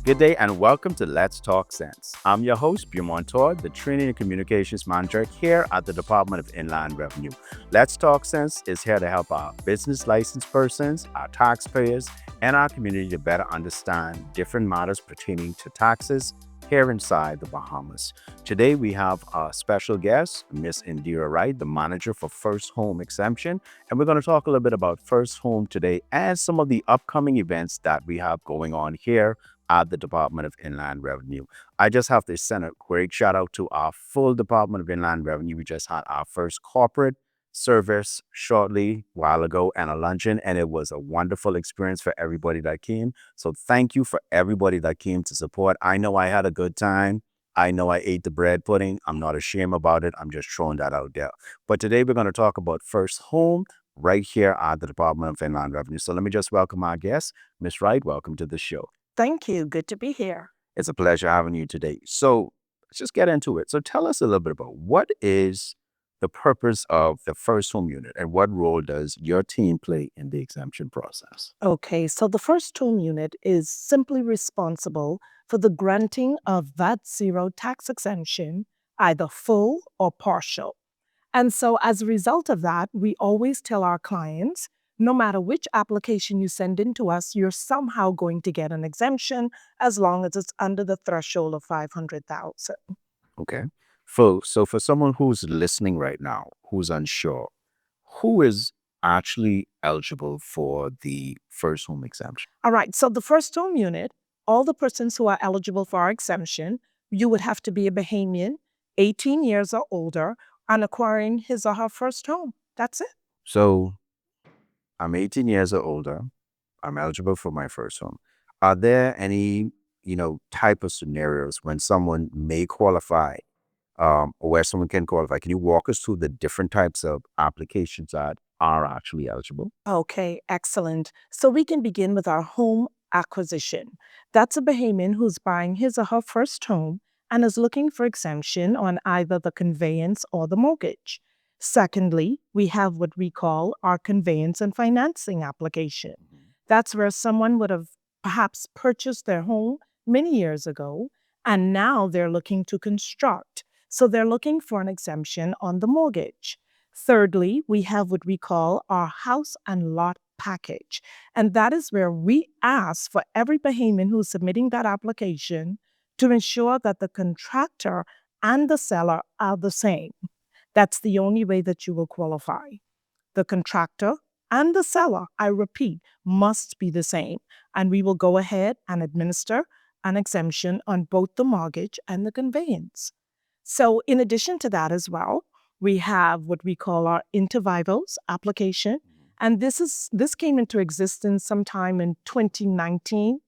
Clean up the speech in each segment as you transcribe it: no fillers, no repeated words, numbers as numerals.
Good day and welcome to Let's Talk Sense. I'm your host, Beaumont, Todd, the Training and Communications Manager here at the Department of Inland Revenue. Let's Talk Sense is here to help our business licensed persons, our taxpayers, and our community to better understand different matters pertaining to taxes here inside the Bahamas. Today we have our special guest, Miss Indira Wright, the manager for First Home Exemption, and we're going to talk a little bit about First Home today and some of the upcoming events that we have going on here at the Department of Inland Revenue. I just have to send a great shout out to our full Department of Inland Revenue. We just had our first corporate service shortly while ago and a luncheon, and it was a wonderful experience for everybody that came. So thank you for everybody that came to support. I know I had a good time. I know I ate the bread pudding. I'm not ashamed about it. I'm just throwing that out there. But today we're going to talk about First Home right here at the Department of Inland Revenue. So let me just welcome our guest, Miss Wright. Welcome to the show. Thank you. Good to be here. It's a pleasure having you today. So let's just get into it. So tell us a little bit about what is the purpose of the First Home Unit and what role does your team play in the exemption process? Okay, so the First Home Unit is simply responsible for the granting of VAT zero tax exemption, either full or partial. And so, as a result of that, we always tell our clients no matter which application you send in to us, you're somehow going to get an exemption as long as it's under the threshold of 500,000. Okay. So for someone who's listening right now, who's unsure, who is actually eligible for the First Home Exemption? All right, so the First Home Unit, all the persons who are eligible for our exemption, you would have to be a Bahamian, 18 years or older, and acquiring his or her first home. That's it. So I'm 18 years or older. I'm eligible for my first home. Are there any, type of scenarios when someone may qualify, or where someone can qualify? Can you walk us through the different types of applications that are actually eligible? Okay, excellent. So we can begin with our home acquisition. That's a Bahamian who's buying his or her first home and is looking for exemption on either the conveyance or the mortgage. Secondly, we have what we call our conveyance and financing application. That's where someone would have perhaps purchased their home many years ago and now they're looking to construct. So they're looking for an exemption on the mortgage. Thirdly, we have what we call our house and lot package. And that is where we ask for every Bahamian who's submitting that application to ensure that the contractor and the seller are the same. That's the only way that you will qualify. The contractor and the seller, I repeat, must be the same. And we will go ahead and administer an exemption on both the mortgage and the conveyance. So in addition to that as well, we have what we call our intervivals application. And this came into existence sometime in 2019.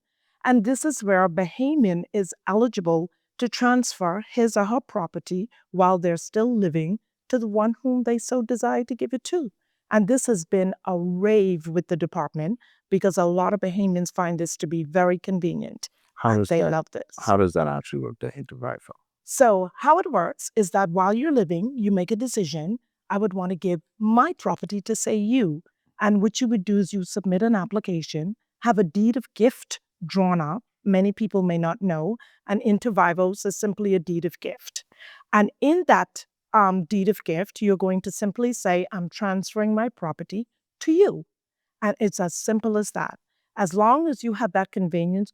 And this is where a Bahamian is eligible to transfer his or her property while they're still living to the one whom they so desire to give it to. And this has been a rave with the department because a lot of Bahamians find this to be very convenient. They love this. How does that actually work, the intervival? So how it works is that while you're living, you make a decision. I would want to give my property to, say, you. And what you would do is you submit an application, have a deed of gift drawn up. Many people may not know. An intervivals is simply a deed of gift. And in that deed of gift, you're going to simply say, I'm transferring my property to you. And it's as simple as that. As long as you have that conveyance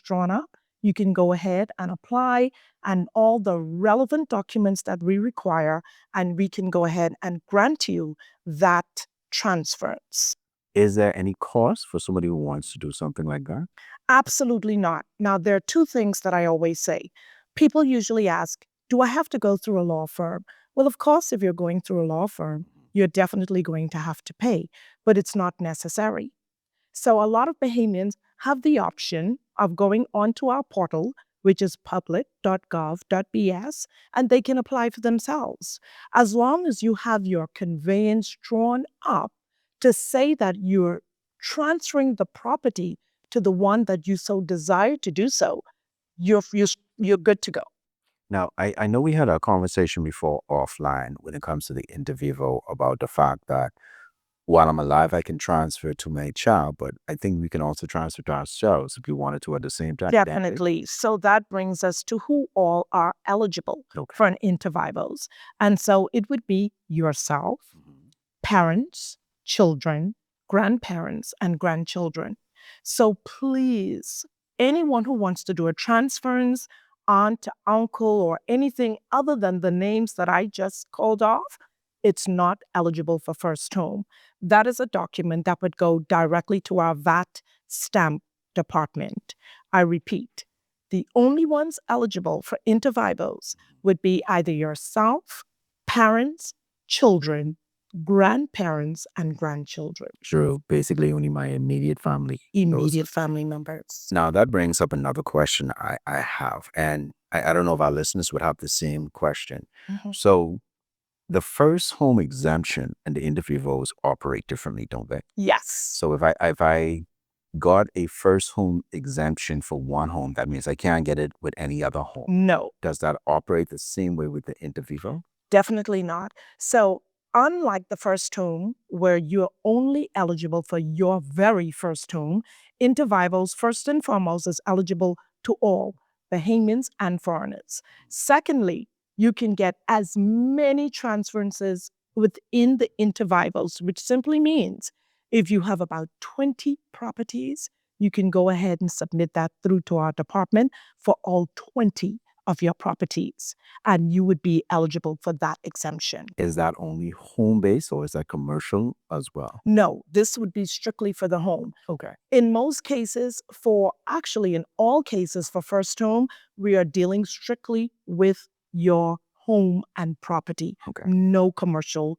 drawn up, you can go ahead and apply and all the relevant documents that we require, and we can go ahead and grant you that transference. Is there any cost for somebody who wants to do something like that? Absolutely not. Now, there are two things that I always say. People usually ask, do I have to go through a law firm? Well, of course, if you're going through a law firm, you're definitely going to have to pay, but it's not necessary. So a lot of Bahamians have the option of going onto our portal, which is public.gov.bs, and they can apply for themselves. As long as you have your conveyance drawn up to say that you're transferring the property to the one that you so desire to do so, you're good to go. Now, I know we had a conversation before offline when it comes to the interview about the fact that while I'm alive, I can transfer to my child, but I think we can also transfer to ourselves if we wanted to at the same time. Definitely. So that brings us to who all are eligible Okay. for an intervivos. And so it would be yourself, parents, children, grandparents, and grandchildren. So please, anyone who wants to do a transference, aunt, uncle, or anything other than the names that I just called off, it's not eligible for first home. That is a document that would go directly to our VAT stamp department. I repeat, the only ones eligible for intervivos would be either yourself, parents, children, grandparents, and grandchildren. True. Basically, only my immediate family. Immediate family members. Now, that brings up another question I have, and I don't know if our listeners would have the same question. So, the first home exemption and the intervivos operate differently, don't they? Yes. So, if I got a first home exemption for one home, that means I can't get it with any other home. No, Does that operate the same way with the intervivo? definitely not. So, unlike the first home, where you're only eligible for your very first home, intervivos, first and foremost, is eligible to all Bahamians and foreigners. Secondly, you can get as many transferences within the intervivos, which simply means if you have about 20 properties, you can go ahead and submit that through to our department for all 20 of your properties, and you would be eligible for that exemption. Is that only home based or is that commercial as well? No, this would be strictly for the home. Okay. In most cases, actually in all cases for first home, we are dealing strictly with your home and property. Okay. No commercial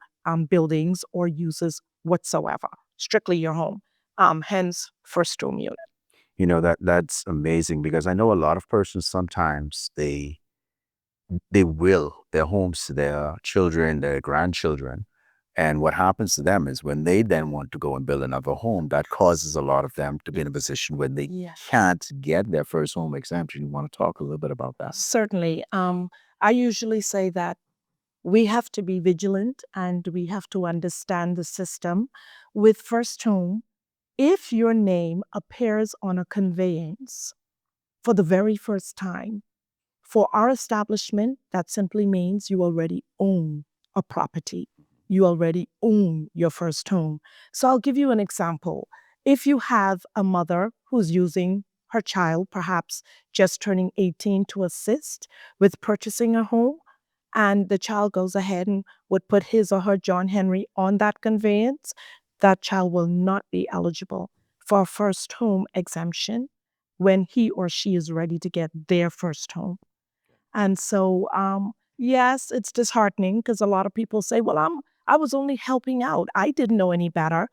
buildings or uses whatsoever. Strictly your home. Hence, first home unit. You know, that's amazing because I know a lot of persons sometimes they will their homes to their children, their grandchildren. And what happens to them is when they then want to go and build another home, that causes a lot of them to be in a position where they can't get their first home exemption. You want to talk a little bit about that? Certainly. I usually say that we have to be vigilant and we have to understand the system. With first home, if your name appears on a conveyance for the very first time, for our establishment, that simply means you already own a property. You already own your first home. So I'll give you an example. If you have a mother who's using her child, perhaps just turning 18, to assist with purchasing a home, and the child goes ahead and would put his or her John Henry on that conveyance, that child will not be eligible for a first home exemption when he or she is ready to get their first home. And so, yes, it's disheartening because a lot of people say, well, I was only helping out. I didn't know any better.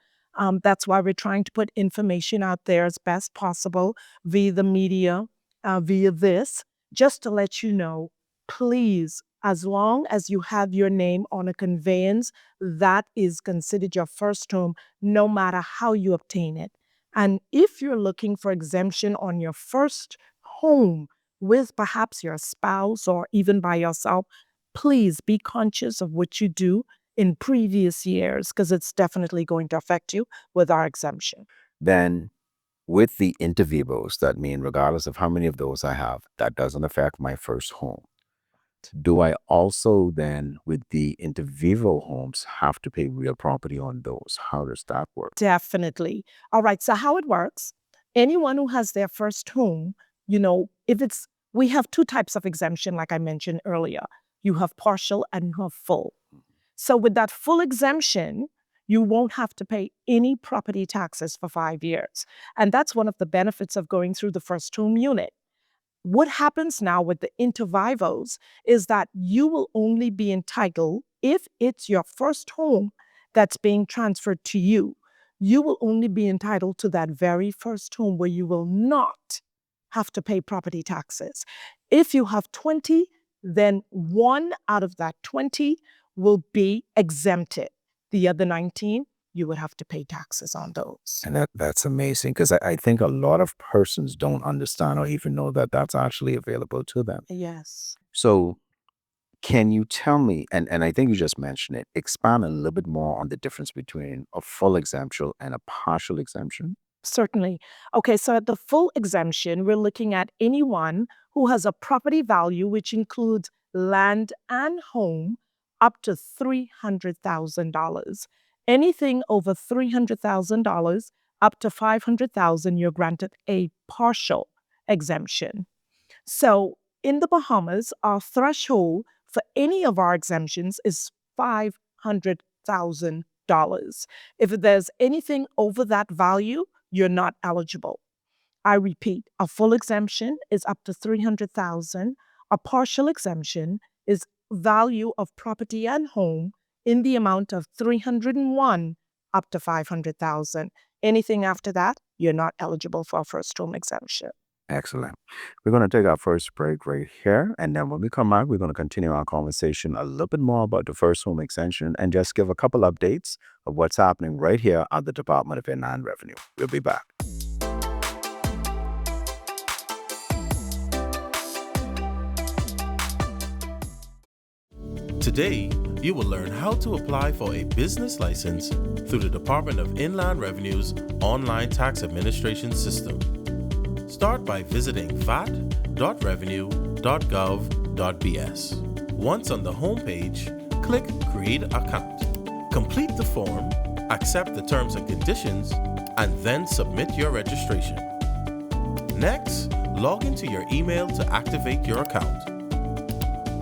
That's why we're trying to put information out there as best possible via the media, via this, just to let you know, please, as long as you have your name on a conveyance, that is considered your first home, no matter how you obtain it. And if you're looking for exemption on your first home, with perhaps your spouse or even by yourself, please be conscious of what you do in previous years because it's definitely going to affect you with our exemption. Then with the intervivos, that mean regardless of how many of those I have, that doesn't affect my first home. Do I also then, with the intervivo homes, have to pay real property on those? How does that work? Definitely. All right. So how it works, anyone who has their first home, we have two types of exemption, like I mentioned earlier. You have partial and you have full. So with that full exemption, you won't have to pay any property taxes for 5 years. And that's one of the benefits of going through the first home unit. What happens now with the intervivos is that you will only be entitled, if it's your first home that's being transferred to you, you will only be entitled to that very first home where you will not have to pay property taxes. If you have 20, then one out of that 20 will be exempted. The other 19, you would have to pay taxes on those. And that's amazing because I think a lot of persons don't understand or even know that that's actually available to them. Yes. So Can you tell me, and I think you just mentioned it, expand a little bit more on the difference between a full exemption and a partial exemption? Certainly. Okay, so at the full exemption, we're looking at anyone who has a property value which includes land and home up to $300,000. Anything over $300,000 up to $500,000, you're granted a partial exemption. So in the Bahamas, our threshold for any of our exemptions is $500,000. If there's anything over that value, you're not eligible. I repeat, a full exemption is up to 300,000. A partial exemption is value of property and home in the amount of 301 up to 500,000. Anything after that, you're not eligible for a first home exemption. Excellent. We're going to take our first break right here. And then when we come back, we're going to continue our conversation a little bit more about the first home extension and just give a couple updates of what's happening right here at the Department of Inland Revenue. We'll be back. Today, you will learn how to apply for a business license through the Department of Inland Revenue's online tax administration system. Start by visiting vat.revenue.gov.bs. Once on the home page, click Create Account. Complete the form, accept the terms and conditions, and then submit your registration. Next, log into your email to activate your account.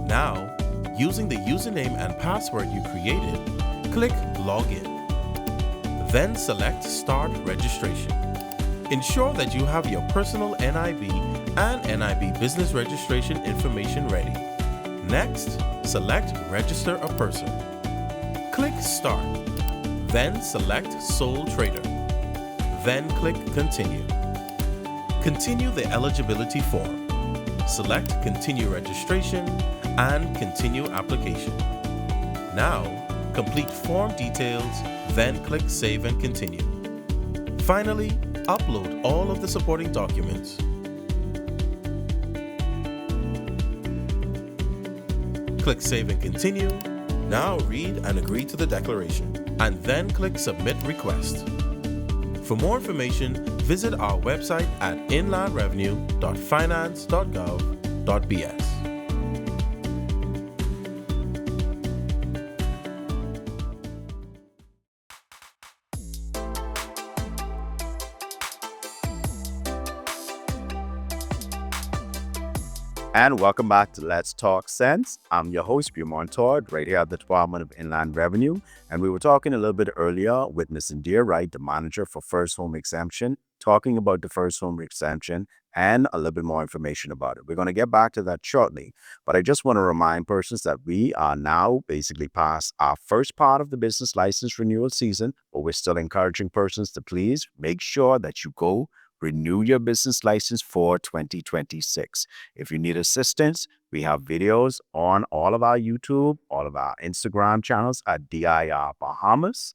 Now, using the username and password you created, click Login. Then select Start Registration. Ensure that you have your personal NIB and NIB business registration information ready. Next, select Register a Person. Click Start. Then select Sole Trader. Then click Continue. Continue the eligibility form. Select Continue Registration and Continue Application. Now, complete form details, then click Save and Continue. Finally, upload all of the supporting documents. Click Save and Continue. Now read and agree to the declaration, and then click Submit Request. For more information, visit our website at inlandrevenue.finance.gov.bs. And welcome back to Let's Talk Sense. I'm your host, Beaumont, Todd, right here at the Department of Inland Revenue. And we were talking a little bit earlier with Ms. Indira, Wright, the manager for First Home Exemption, talking about the First Home Exemption and a little bit more information about it. We're going to get back to that shortly. But I just want to remind persons that we are now basically past our first part of the business license renewal season, but we're still encouraging persons to please make sure that you go renew your business license for 2026. If you need assistance, we have videos on all of our YouTube, all of our Instagram channels at DIR Bahamas,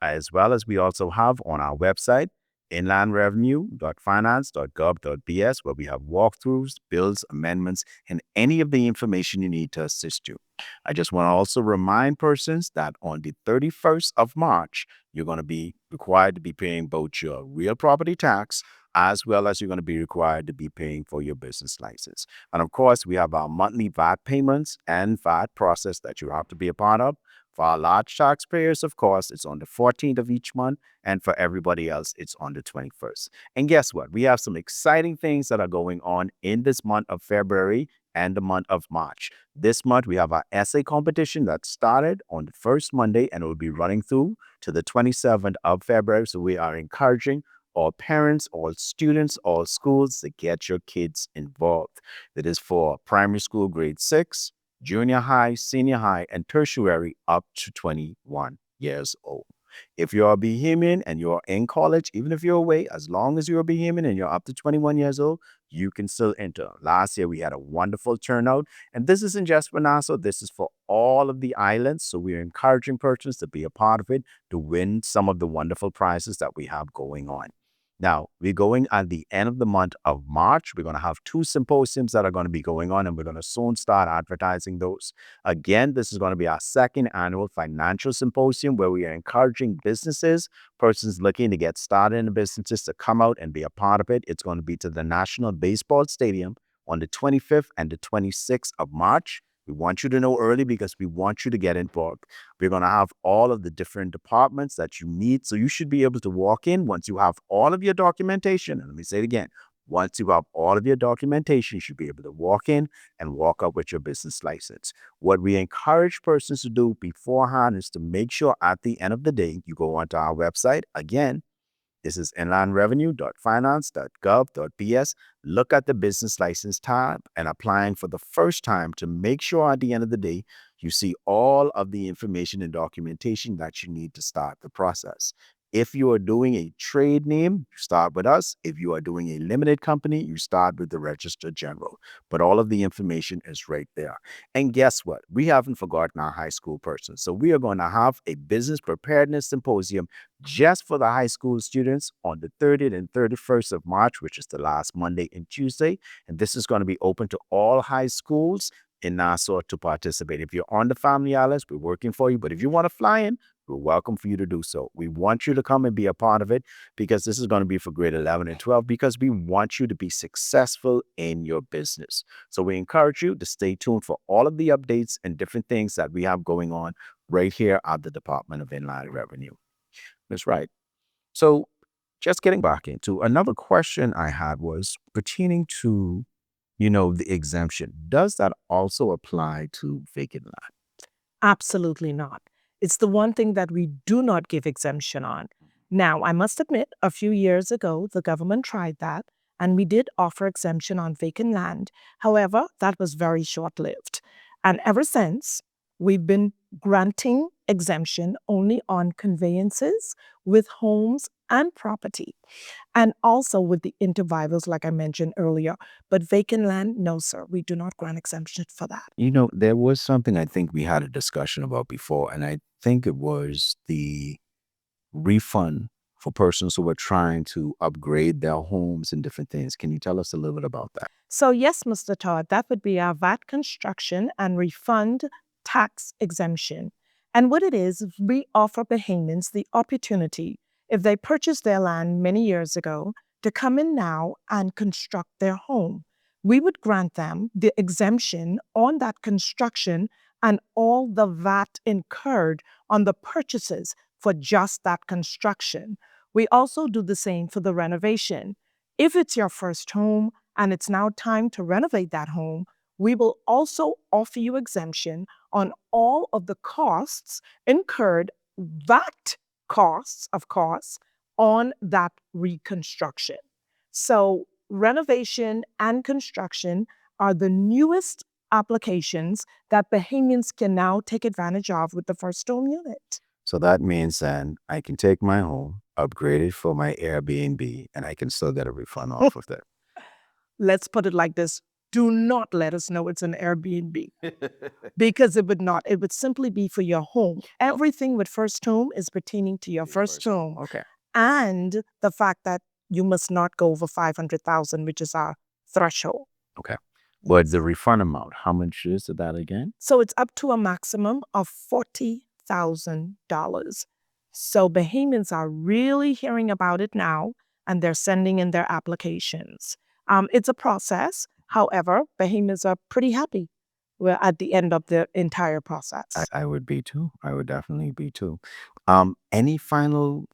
as well as we also have on our website, inlandrevenue.finance.gov.bs, where we have walkthroughs, bills, amendments, and any of the information you need to assist you. I just want to also remind persons that on the 31st of March, you're going to be required to be paying both your real property tax as well as you're going to be required to be paying for your business license. And of course, we have our monthly VAT payments and VAT process that you have to be a part of. For our large taxpayers, of course, it's on the 14th of each month. And for everybody else, it's on the 21st. And guess what? We have some exciting things that are going on in this month of February and the month of March. This month, we have our essay competition that started on the first Monday and it will be running through to the 27th of February. So we are encouraging all parents, all students, all schools to get your kids involved. It is for primary school grade 6, junior high, senior high, and tertiary up to 21 years old. If you're a Bahamian and you're in college, even if you're away, as long as you're a Bahamian and you're up to 21 years old, you can still enter. Last year, we had a wonderful turnout. And this isn't just for Nassau, this is for all of the islands. So we're encouraging persons to be a part of it to win some of the wonderful prizes that we have going on. Now, we're going at the end of the month of March. We're going to have 2 symposiums that are going to be going on, and we're going to soon start advertising those. Again, this is going to be our second annual financial symposium where we are encouraging businesses, persons looking to get started in the businesses to come out and be a part of it. It's going to be to the National Baseball Stadium on the 25th and the 26th of March. We want you to know early because we want you to get involved. We're going to have all of the different departments that you need. So you should be able to walk in once you have all of your documentation. And let me say it again. Once you have all of your documentation, you should be able to walk in and walk up with your business license. What we encourage persons to do beforehand is to make sure at the end of the day, you go onto our website. Again, this is inlandrevenue.finance.gov.ps. Look at the business license tab and applying for the first time to make sure at the end of the day, you see all of the information and documentation that you need to start the process. If you are doing a trade name, you start with us. If you are doing a limited company, you start with the Register General. But all of the information is right there. And guess what? We haven't forgotten our high school persons. So we are going to have a business preparedness symposium just for the high school students on the 30th and 31st of March, which is the last Monday and Tuesday. And this is going to be open to all high schools in Nassau to participate. If you're on the Family Islands, we're working for you. But if you want to fly in, we're welcome for you to do so. We want you to come and be a part of it because this is going to be for grade 11 and 12 because we want you to be successful in your business. So we encourage you to stay tuned for all of the updates and different things that we have going on right here at the Department of Inland Revenue. That's right. So just getting back into another question I had was pertaining to, the exemption. Does that also apply to vacant land? Absolutely not. It's the one thing that we do not give exemption on. Now, I must admit, a few years ago, the government tried that, and we did offer exemption on vacant land. However, that was very short-lived. And ever since, we've been granting exemption only on conveyances with homes and property, and also with the intervivals, like I mentioned earlier. But vacant land, no, sir, we do not grant exemption for that. There was something I think we had a discussion about before, and I think it was the refund for persons who were trying to upgrade their homes and different things. Can you tell us a little bit about that? So yes, Mr. Todd, that would be our VAT construction and refund tax exemption. And what it is, we offer Bahamians the opportunity, if they purchased their land many years ago, to come in now and construct their home. We would grant them the exemption on that construction and all the VAT incurred on the purchases for just that construction. We also do the same for the renovation. If it's your first home and it's now time to renovate that home, we will also offer you exemption on all of the costs incurred, VAT costs, of course, on that reconstruction. So renovation and construction are the newest applications that Bahamians can now take advantage of with the first home unit. So that means then I can take my home, upgrade it for my Airbnb, and I can still get a refund off of that. Let's put it like this. Do not let us know it's an Airbnb because it would not. It would simply be for your home. Everything with first home is pertaining to your first home. Okay. And the fact that you must not go over 500,000, which is our threshold. Okay. But the refund amount, how much is that again? So it's up to a maximum of $40,000. So Bahamians are really hearing about it now, and they're sending in their applications. It's a process. However, Bahamians are pretty happy. We're at the end of the entire process. I would be too. I would definitely be too. Any final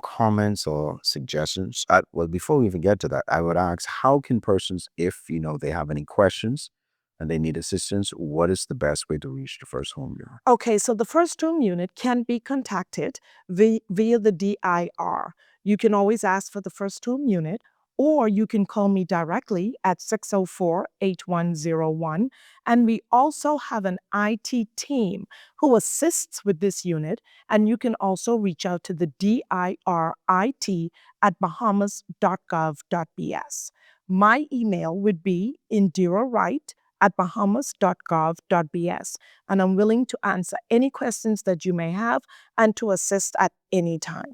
comments or suggestions? Well, before we even get to that, I would ask, how can persons, if they have any questions and they need assistance, what is the best way to reach the first home unit? Okay, so the first home unit can be contacted via the DIR. You can always ask for the first home unit, or you can call me directly at 604-8101. And we also have an IT team who assists with this unit. And you can also reach out to the DIR IT at bahamas.gov.bs. My email would be Indira Wright at bahamas.gov.bs. And I'm willing to answer any questions that you may have and to assist at any time.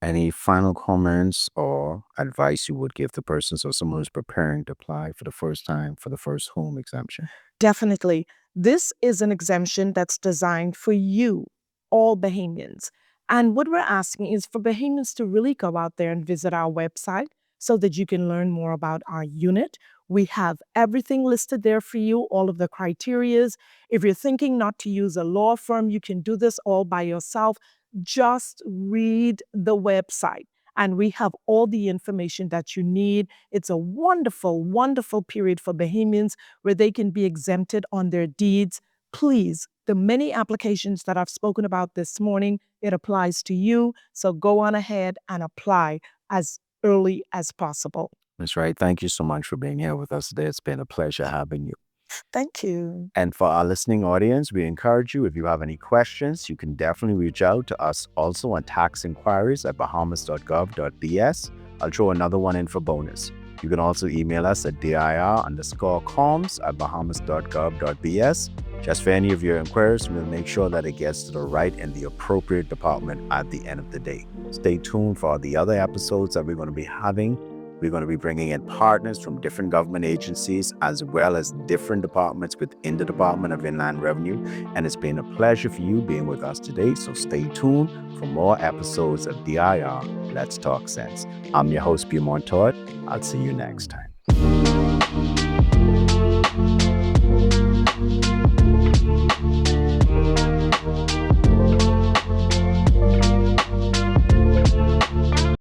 Any final comments or advice you would give the person, so someone who's preparing to apply for the first time for the first home exemption? Definitely. This is an exemption that's designed for you, all Bahamians. And what we're asking is for Bahamians to really go out there and visit our website so that you can learn more about our unit. We have everything listed there for you, all of the criterias. If you're thinking not to use a law firm, you can do this all by yourself. Just read the website. And we have all the information that you need. It's a wonderful, wonderful period for Bahamians where they can be exempted on their deeds. Please, the many applications that I've spoken about this morning, it applies to you. So go on ahead and apply as early as possible. Ms. Wright, thank you so much for being here with us today. It's been a pleasure having you. Thank you. And for our listening audience, we encourage you, if you have any questions, you can definitely reach out to us also on tax inquiries at bahamas.gov.bs. I'll throw another one in for bonus. You can also email us at dir_comms@bahamas.gov.bs. Just for any of your inquiries, we'll make sure that it gets to the right and the appropriate department at the end of the day. Stay tuned for the other episodes that we're going to be having. We're going to be bringing in partners from different government agencies as well as different departments within the Department of Inland Revenue. And it's been a pleasure for you being with us today. So stay tuned for more episodes of DIR Let's Talk Sense. I'm your host, Beaumont Todd. I'll see you next time.